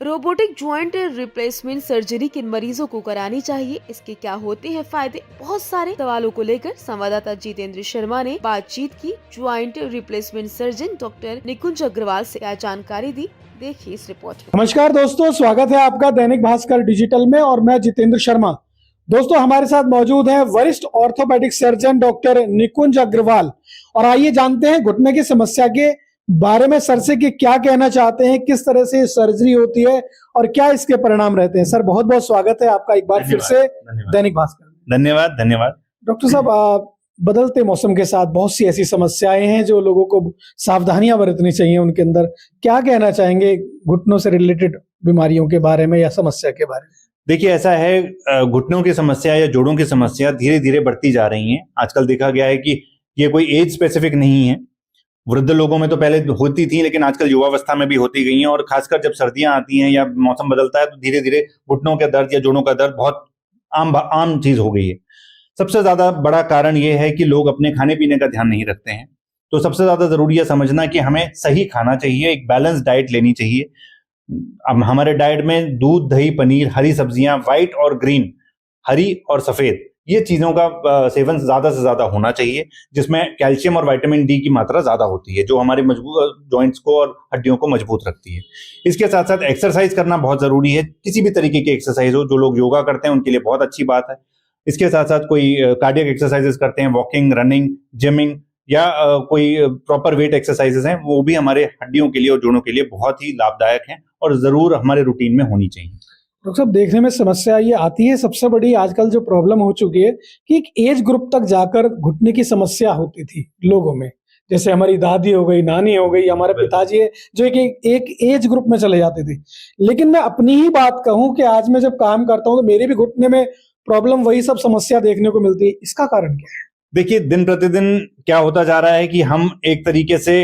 Robotic joint replacement surgery किन मरीजों को करानी चाहिए, इसके क्या होते हैं फायदे, बहुत सारे सवालों को लेकर संवाददाता जितेंद्र शर्मा ने बातचीत की। ज्वाइंट रिप्लेसमेंट सर्जन डॉक्टर निकुंज अग्रवाल से क्या जानकारी दी, देखिए इस रिपोर्ट में। नमस्कार दोस्तों, स्वागत है आपका दैनिक भास्कर डिजिटल में और मैं जितेंद्र शर्मा। दोस्तों, हमारे साथ मौजूद हैं वरिष्ठ ऑर्थोपेडिक सर्जन डॉक्टर निकुंज अग्रवाल। और आइए जानते हैं घुटने की समस्या के बारे में सर से कि क्या कहना चाहते हैं, किस तरह से सर्जरी होती है और क्या इसके परिणाम रहते हैं। सर, बहुत बहुत स्वागत है आपका एक बार फिर से दैनिक भास्कर। धन्यवाद। डॉक्टर साहब, बदलते मौसम के साथ बहुत सी ऐसी समस्याएं हैं जो लोगों को सावधानियां बरतनी चाहिए उनके अंदर। क्या कहना चाहेंगे घुटनों से रिलेटेड बीमारियों के बारे में या समस्या के बारे में? देखिए, ऐसा है, घुटनों की समस्या या जोड़ों की समस्या धीरे धीरे बढ़ती जा रही है। आजकल देखा गया है कि ये कोई एज स्पेसिफिक नहीं है। वृद्ध लोगों में तो पहले होती थी, लेकिन आजकल युवावस्था में भी होती गई हैं। और खासकर जब सर्दियां आती हैं या मौसम बदलता है तो धीरे धीरे घुटनों का दर्द या जोड़ों का दर्द बहुत आम चीज हो गई है। सबसे ज्यादा बड़ा कारण यह है कि लोग अपने खाने पीने का ध्यान नहीं रखते हैं। तो सबसे ज्यादा जरूरी है समझना कि हमें सही खाना चाहिए, एक बैलेंस डाइट लेनी चाहिए। अब हमारे डाइट में दूध, दही, पनीर, हरी सब्जियां, व्हाइट और ग्रीन, हरी और सफेद, ये चीजों का सेवन ज्यादा से ज्यादा होना चाहिए, जिसमें कैल्शियम और विटामिन डी की मात्रा ज्यादा होती है, जो हमारे मजबूत जॉइंट्स को और हड्डियों को मजबूत रखती है। इसके साथ साथ एक्सरसाइज करना बहुत जरूरी है। किसी भी तरीके की एक्सरसाइज हो, जो लोग योगा करते हैं उनके लिए बहुत अच्छी बात है। इसके साथ साथ कोई कार्डियक एक्सरसाइजेस करते हैं, वॉकिंग, रनिंग, जिमिंग या कोई प्रॉपर वेट एक्सरसाइजेस हैं, वो भी हमारे हड्डियों के लिए और जोड़ों के लिए बहुत ही लाभदायक हैं और जरूर हमारे रूटीन में होनी चाहिए। डॉक्टर साहब, देखने में समस्या ये आती है, सबसे बड़ी आजकल जो प्रॉब्लम हो चुकी है कि एक एज ग्रुप तक जाकर घुटने की समस्या होती थी लोगों में। जैसे हमारी दादी हो गई, नानी हो गई, हमारे पिताजी है, जो एक एज ग्रुप में चले जाते थे। लेकिन मैं अपनी ही बात कहूं कि आज मैं जब काम करता हूं तो मेरे भी घुटने में प्रॉब्लम, वही सब समस्या देखने को मिलती है। इसका कारण क्या है? देखिए, दिन प्रतिदिन क्या होता जा रहा है कि हम एक तरीके से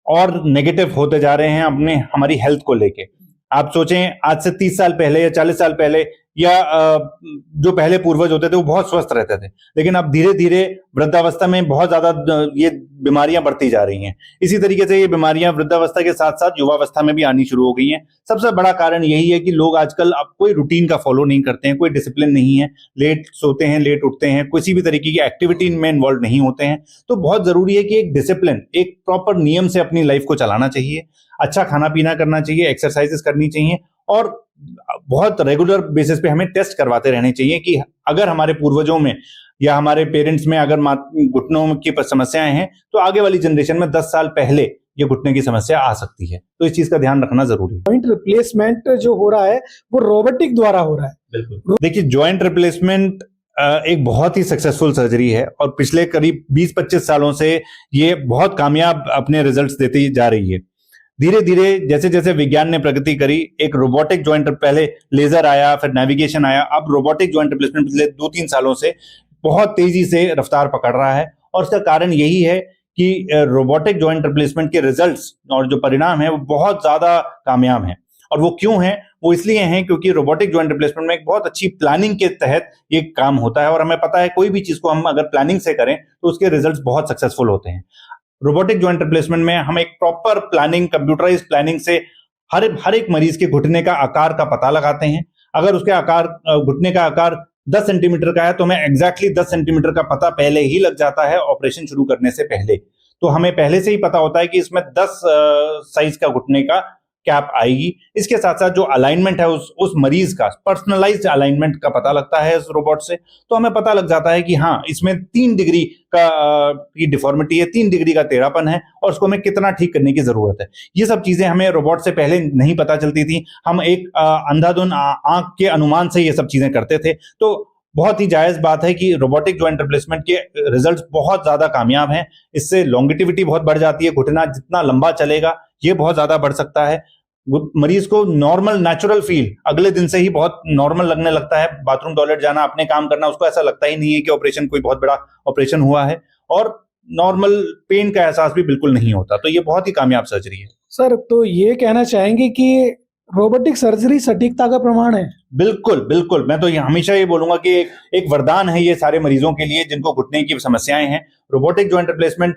और नेगेटिव होते जा रहे हैं हमारी हेल्थ को लेके। आप सोचें, आज से 30 साल पहले या 40 साल पहले या जो पहले पूर्वज होते थे वो बहुत स्वस्थ रहते थे, लेकिन अब धीरे धीरे वृद्धावस्था में बहुत ज्यादा ये बीमारियां बढ़ती जा रही हैं। इसी तरीके से ये बीमारियां वृद्धावस्था के साथ साथ युवावस्था में भी आनी शुरू हो गई हैं। सबसे बड़ा कारण यही है कि लोग आजकल अब कोई रूटीन का फॉलो नहीं करते हैं, कोई डिसिप्लिन नहीं है, लेट सोते हैं, लेट उठते हैं, किसी भी तरीके की एक्टिविटी में इन्वॉल्व नहीं होते हैं। तो बहुत जरूरी है कि एक डिसिप्लिन, एक प्रॉपर नियम से अपनी लाइफ को चलाना चाहिए, अच्छा खाना पीना करना चाहिए, एक्सरसाइजेस करनी चाहिए और बहुत रेगुलर बेसिस पे हमें टेस्ट करवाते रहने चाहिए कि अगर हमारे पूर्वजों में या हमारे पेरेंट्स में अगर घुटनों की समस्याएं हैं तो आगे वाली जनरेशन में 10 साल पहले ये घुटने की समस्या आ सकती है। तो इस चीज का ध्यान रखना जरूरी है। जॉइंट रिप्लेसमेंट जो हो रहा है वो रोबोटिक द्वारा हो रहा है। बिल्कुल। देखिए, जॉइंट रिप्लेसमेंट एक बहुत ही सक्सेसफुल सर्जरी है और पिछले करीब 20-25 सालों से ये बहुत कामयाब अपने रिजल्ट्स देती जा रही है। धीरे धीरे जैसे जैसे विज्ञान ने प्रगति करी, एक रोबोटिक जॉइंट, पहले लेजर आया, फिर नेविगेशन आया, अब रोबोटिक जॉइंट रिप्लेसमेंट पिछले 2-3 सालों से बहुत तेजी से रफ्तार पकड़ रहा है। और इसका कारण यही है कि रोबोटिक जॉइंट रिप्लेसमेंट के रिजल्ट्स और जो परिणाम है वो बहुत ज्यादा कामयाब हैं। और वो क्यों है? वो इसलिए हैं क्योंकि रोबोटिक जॉइंट रिप्लेसमेंट में एक बहुत अच्छी प्लानिंग के तहत ये काम होता है। और हमें पता है कोई भी चीज को हम अगर प्लानिंग से करें तो उसके रिजल्ट्स बहुत सक्सेसफुल होते हैं। रोबोटिक जॉइंट रिप्लेसमेंट में हम एक प्रॉपर प्लानिंग, कंप्यूटराइज्ड प्लानिंग से हर एक मरीज के घुटने का आकार का पता लगाते हैं। अगर उसके घुटने का आकार 10 सेंटीमीटर का है तो हमें एग्जैक्टली 10 सेंटीमीटर का पता पहले ही लग जाता है ऑपरेशन शुरू करने से पहले। तो हमें पहले से ही पता होता है कि इसमें 10 साइज का घुटने का कैप आएगी। इसके साथ साथ जो अलाइनमेंट है उस मरीज का पर्सनलाइज्ड अलाइनमेंट का पता लगता है इस रोबोट से। तो हमें पता लग जाता है कि हाँ, इसमें 3 डिग्री की डिफॉर्मिटी है, 3 डिग्री का टेढ़ापन है और उसको हमें कितना ठीक करने की जरूरत है। ये सब चीजें हमें रोबोट से पहले नहीं पता चलती थी। हम एक अंधाधुन आंख के अनुमान से ये सब चीजें करते थे। तो बहुत ही जायज बात है कि रोबोटिक जॉइंट रिप्लेसमेंट के रिजल्ट्स बहुत ज्यादा कामयाब हैं। इससे लॉन्गिटिविटी बहुत बढ़ जाती है, घुटना जितना लंबा चलेगा ये बहुत ज्यादा बढ़ सकता है। मरीज को नॉर्मल, नेचुरल फील अगले दिन से ही बहुत नॉर्मल लगने लगता है। बाथरूम, टॉयलेट जाना, अपने काम करना, उसको ऐसा लगता ही नहीं है कि ऑपरेशन, कोई बहुत बड़ा ऑपरेशन हुआ है। और नॉर्मल पेन का एहसास भी बिल्कुल नहीं होता। तो ये बहुत ही कामयाब सर्जरी है। सर, तो ये कहना चाहेंगे कि रोबोटिक सर्जरी सटीकता का प्रमाण है? बिल्कुल बिल्कुल। मैं तो हमेशा ये बोलूंगा कि एक वरदान है ये सारे मरीजों के लिए जिनको घुटने की समस्याएं हैं। रोबोटिक जॉइंट रिप्लेसमेंट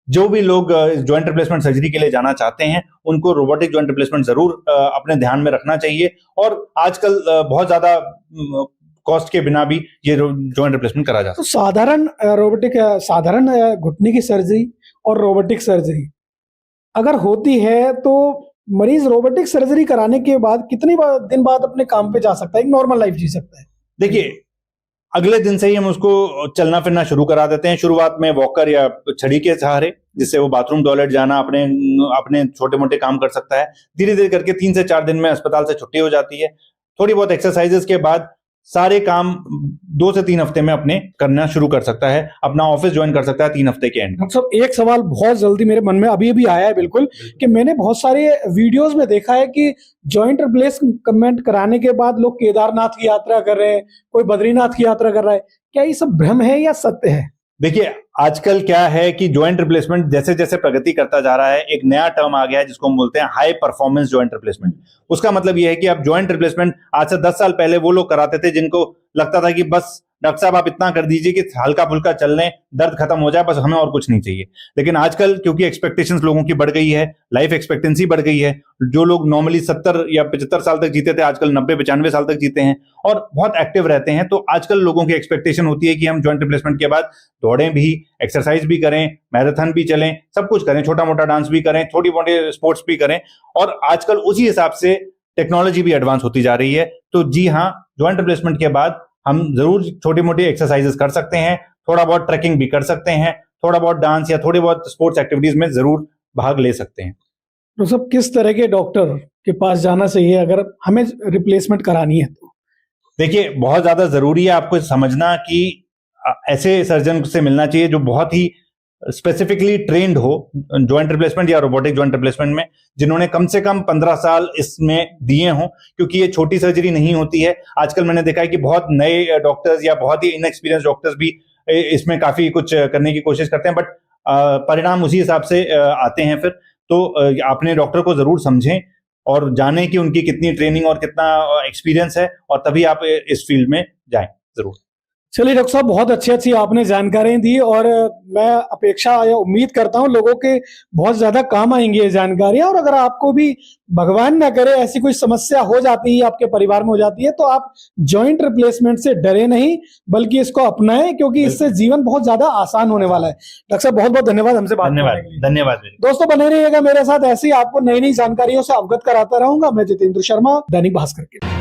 जो भी लोग जॉइंट रिप्लेसमेंट सर्जरी के लिए जाना चाहते हैं उनको रोबोटिक जॉइंट रिप्लेसमेंट जरूर अपने ध्यान में रखना चाहिए। और आजकल बहुत ज्यादा कॉस्ट के बिना भी ये जॉइंट रिप्लेसमेंट करा जा सकता तो साधारण घुटने की सर्जरी और रोबोटिक सर्जरी अगर होती है तो मरीज रोबोटिक सर्जरी कराने के बाद कितनी दिन बाद अपने काम पे जा सकता है, एक नॉर्मल लाइफ जी सकता है? देखिए, अगले दिन से ही हम उसको चलना फिरना शुरू करा देते हैं। शुरुआत में वॉकर या छड़ी के सहारे, जिससे वो बाथरूम टॉयलेट जाना अपने छोटे मोटे काम कर सकता है। धीरे धीरे करके 3 से 4 दिन में अस्पताल से छुट्टी हो जाती है। थोड़ी बहुत एक्सरसाइजेस के बाद सारे काम 2 से 3 हफ्ते में अपने करना शुरू कर सकता है, अपना ऑफिस ज्वाइन कर सकता है 3 हफ्ते के एंड। डॉक्टर साहब, एक सवाल बहुत जल्दी मेरे मन में अभी आया है बिल्कुल, कि मैंने बहुत सारे वीडियोस में देखा है कि जॉइंट रिप्लेसमेंट कराने के बाद लोग केदारनाथ की यात्रा कर रहे हैं, कोई बद्रीनाथ की यात्रा कर रहा है। क्या ये सब भ्रम है या सत्य है? देखिए, आजकल क्या है कि जॉइंट रिप्लेसमेंट जैसे जैसे प्रगति करता जा रहा है, एक नया टर्म आ गया है जिसको हम बोलते हैं हाई परफॉर्मेंस जॉइंट रिप्लेसमेंट। उसका मतलब यह है कि अब जॉइंट रिप्लेसमेंट आज से 10 साल पहले वो लोग कराते थे जिनको लगता था कि बस डॉक्टर साहब आप इतना कर दीजिए कि हल्का फुल्का चल लें, दर्द खत्म हो जाए, बस हमें और कुछ नहीं चाहिए। लेकिन आजकल क्योंकि एक्सपेक्टेशंस लोगों की बढ़ गई है, लाइफ एक्सपेक्टेंसी बढ़ गई है, जो लोग नॉर्मली 70 या 75 साल तक जीते थे आजकल 90-95 साल तक जीते हैं और बहुत एक्टिव रहते हैं। तो आजकल लोगों की एक्सपेक्टेशन होती है कि हम जॉइंट रिप्लेसमेंट के बाद दौड़ें भी, एक्सरसाइज भी करें, मैराथन भी चलें, सब कुछ करें, छोटा मोटा डांस भी करें, छोटी मोटी स्पोर्ट्स भी करें। और आजकल उसी हिसाब से टेक्नोलॉजी भी एडवांस होती जा रही है। तो जी हाँ, जॉइंट रिप्लेसमेंट के बाद हम जरूर छोटी मोटी एक्सरसाइजेस कर सकते हैं, थोड़ा बहुत ट्रैकिंग भी कर सकते हैं, थोड़ा बहुत डांस या थोड़ी बहुत स्पोर्ट्स एक्टिविटीज में जरूर भाग ले सकते हैं। तो सब किस तरह के डॉक्टर के पास जाना चाहिए अगर हमें रिप्लेसमेंट करानी है तो? देखिए, बहुत ज्यादा जरूरी है आपको समझना कि ऐसे सर्जन से मिलना चाहिए जो बहुत ही स्पेसिफिकली ट्रेंड हो जॉइंट रिप्लेसमेंट या रोबोटिक जॉइंट रिप्लेसमेंट में, जिन्होंने कम से कम 15 साल इसमें दिए हों, क्योंकि ये छोटी सर्जरी नहीं होती है। आजकल मैंने देखा है कि बहुत नए डॉक्टर्स या बहुत ही इनएक्सपीरियंस डॉक्टर्स भी इसमें काफी कुछ करने की कोशिश करते हैं, बट परिणाम उसी हिसाब से आते हैं फिर। तो अपने डॉक्टर को जरूर समझें और जानें कि उनकी कितनी ट्रेनिंग और कितना एक्सपीरियंस है, और तभी आप इस फील्ड में जाएं जरूर। चलिए डॉक्टर साहब, बहुत अच्छी आपने जानकारियां दी और मैं अपेक्षा या उम्मीद करता हूं लोगों के बहुत ज्यादा काम आएंगी ये जानकारियां। और अगर आपको भी भगवान ना करे ऐसी कोई समस्या हो जाती है, आपके परिवार में हो जाती है, तो आप जॉइंट रिप्लेसमेंट से डरे नहीं, बल्कि इसको अपनाएं, क्योंकि इससे जीवन बहुत ज्यादा आसान होने वाला है। डॉक्टर साहब, बहुत बहुत धन्यवाद हमसे बात करने के लिए। धन्यवाद। दोस्तों, बने रहिएगा मेरे साथ, ऐसी आपको नई नई जानकारियों से अवगत कराता रहूंगा। मैं जितेंद्र शर्मा, दैनिक भास्कर के।